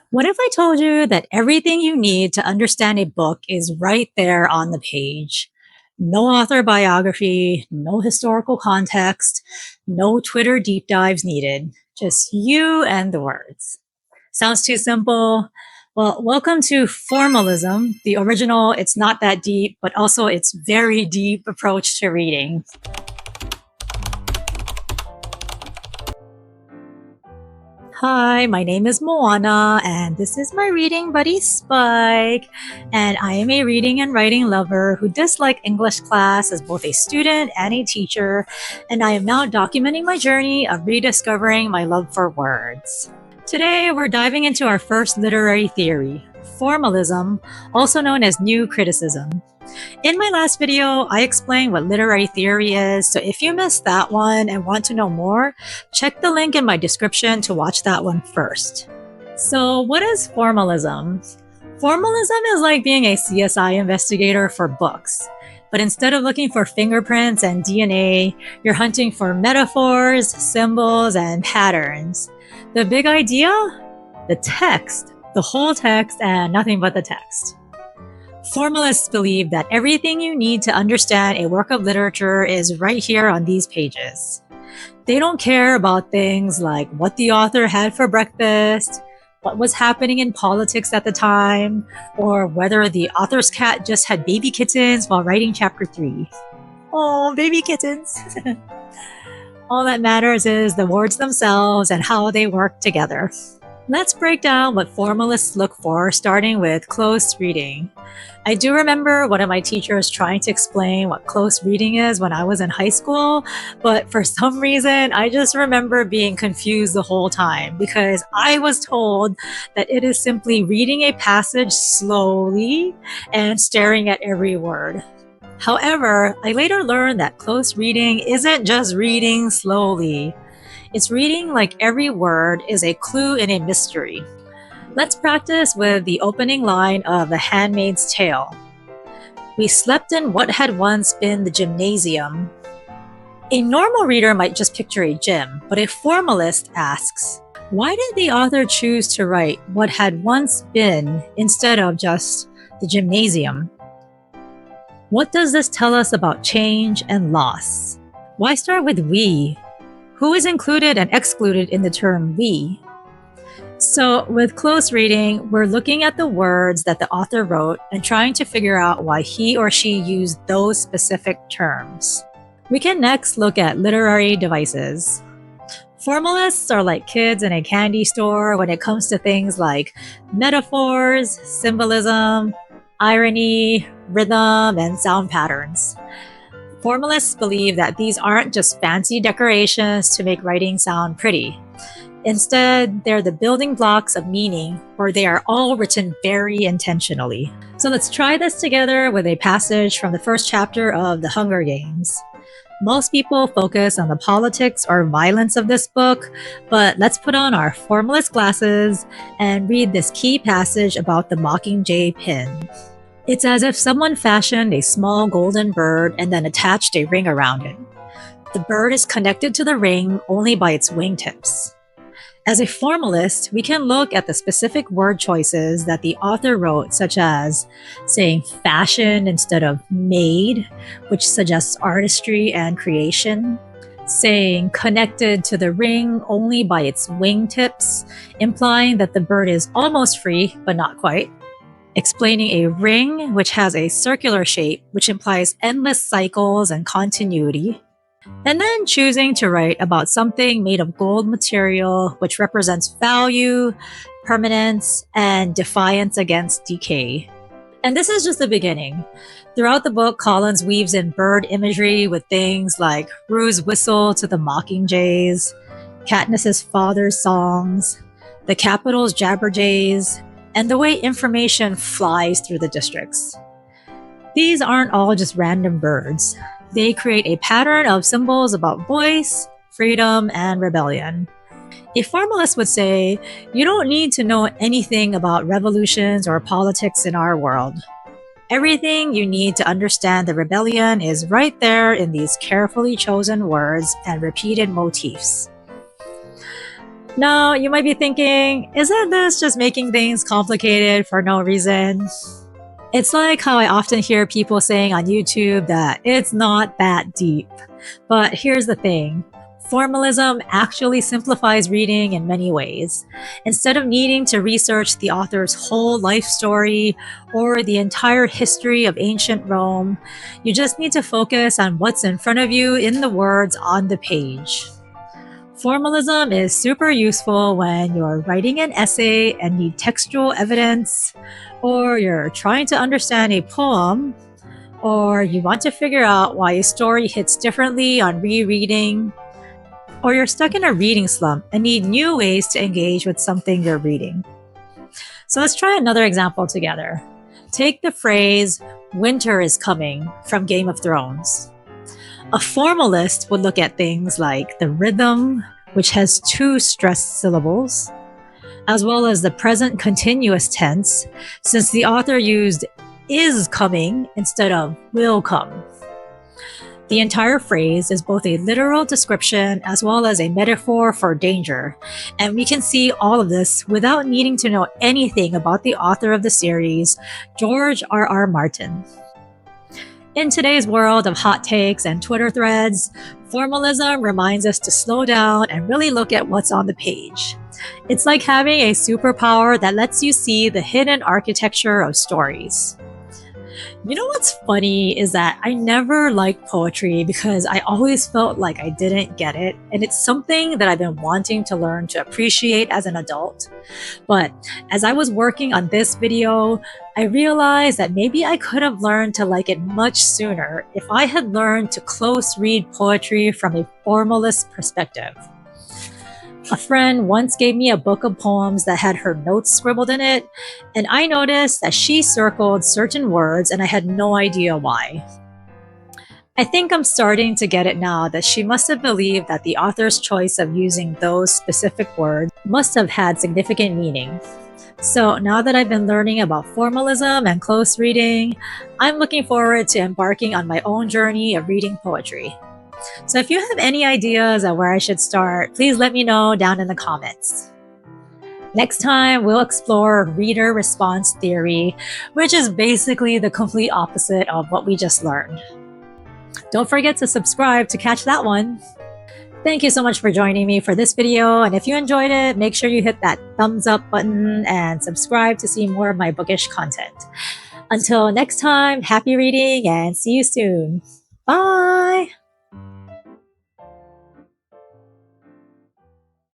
What if I told you that everything you need to understand a book is right there on the page? No author biography, no historical context, no Twitter deep dives needed, just you and the words. Sounds too simple? Well, welcome to Formalism, the original It's Not That Deep, but also It's Very Deep approach to reading. Hi, my name is Moana, and this is my reading buddy Spike. And I am a reading and writing lover who disliked English class as both a student and a teacher, and I am now documenting my journey of rediscovering my love for words. Today, we're diving into our first literary theory, formalism, also known as new criticism. In my last video, I explained what literary theory is, so if you missed that one and want to know more, check the link in my description to watch that one first. So what is formalism? Formalism is like being a CSI investigator for books. But instead of looking for fingerprints and DNA, you're hunting for metaphors, symbols, and patterns. The big idea? The text. The whole text and nothing but the text. Formalists believe that everything you need to understand a work of literature is right here on these pages. They don't care about things like what the author had for breakfast, what was happening in politics at the time, or whether the author's cat just had baby kittens while writing chapter 3. Oh, baby kittens! All that matters is the words themselves and how they work together. Let's break down what formalists look for, starting with close reading. I do remember one of my teachers trying to explain what close reading is when I was in high school, but for some reason, I just remember being confused the whole time because I was told that it is simply reading a passage slowly and staring at every word. However, I later learned that close reading isn't just reading slowly. It's reading like every word is a clue in a mystery. Let's practice with the opening line of The Handmaid's Tale. We slept in what had once been the gymnasium. A normal reader might just picture a gym, but a formalist asks, why did the author choose to write what had once been instead of just the gymnasium? What does this tell us about change and loss? Why start with we? Who is included and excluded in the term we? So with close reading, we're looking at the words that the author wrote and trying to figure out why he or she used those specific terms. We can next look at literary devices. Formalists are like kids in a candy store when it comes to things like metaphors, symbolism, irony, rhythm, and sound patterns. Formalists believe that these aren't just fancy decorations to make writing sound pretty. Instead, they're the building blocks of meaning, or they are all written very intentionally. So let's try this together with a passage from the first chapter of The Hunger Games. Most people focus on the politics or violence of this book, but let's put on our formalist glasses and read this key passage about the Mockingjay pin. It's as if someone fashioned a small golden bird and then attached a ring around it. The bird is connected to the ring only by its wingtips. As a formalist, we can look at the specific word choices that the author wrote, such as saying fashion instead of made, which suggests artistry and creation, saying connected to the ring only by its wingtips, implying that the bird is almost free, but not quite, explaining a ring which has a circular shape, which implies endless cycles and continuity, and then choosing to write about something made of gold material, which represents value, permanence, and defiance against decay. And this is just the beginning. Throughout the book, Collins weaves in bird imagery with things like Rue's whistle to the mockingjays, Katniss's father's songs, the Capitol's jabberjays, and the way information flies through the districts. These aren't all just random birds. They create a pattern of symbols about voice, freedom, and rebellion. A formalist would say, you don't need to know anything about revolutions or politics in our world. Everything you need to understand the rebellion is right there in these carefully chosen words and repeated motifs. Now, you might be thinking, isn't this just making things complicated for no reason? It's like how I often hear people saying on YouTube that it's not that deep. But here's the thing. Formalism actually simplifies reading in many ways. Instead of needing to research the author's whole life story or the entire history of ancient Rome, you just need to focus on what's in front of you in the words on the page. Formalism is super useful when you're writing an essay and need textual evidence, or you're trying to understand a poem, or you want to figure out why a story hits differently on rereading, or you're stuck in a reading slump and need new ways to engage with something you're reading. So let's try another example together. Take the phrase, "winter is coming," from Game of Thrones. A formalist would look at things like the rhythm, which has 2 stressed syllables, as well as the present continuous tense, since the author used is coming instead of will come. The entire phrase is both a literal description as well as a metaphor for danger, and we can see all of this without needing to know anything about the author of the series, George R.R. Martin. In today's world of hot takes and Twitter threads, formalism reminds us to slow down and really look at what's on the page. It's like having a superpower that lets you see the hidden architecture of stories. You know what's funny is that I never liked poetry because I always felt like I didn't get it, and it's something that I've been wanting to learn to appreciate as an adult. But as I was working on this video, I realized that maybe I could have learned to like it much sooner if I had learned to close read poetry from a formalist perspective. A friend once gave me a book of poems that had her notes scribbled in it, and I noticed that she circled certain words and I had no idea why. I think I'm starting to get it now that she must have believed that the author's choice of using those specific words must have had significant meaning. So now that I've been learning about formalism and close reading, I'm looking forward to embarking on my own journey of reading poetry. So if you have any ideas on where I should start, please let me know down in the comments. Next time, we'll explore reader response theory, which is basically the complete opposite of what we just learned. Don't forget to subscribe to catch that one. Thank you so much for joining me for this video, and if you enjoyed it, make sure you hit that thumbs up button and subscribe to see more of my bookish content. Until next time, happy reading and see you soon. Bye!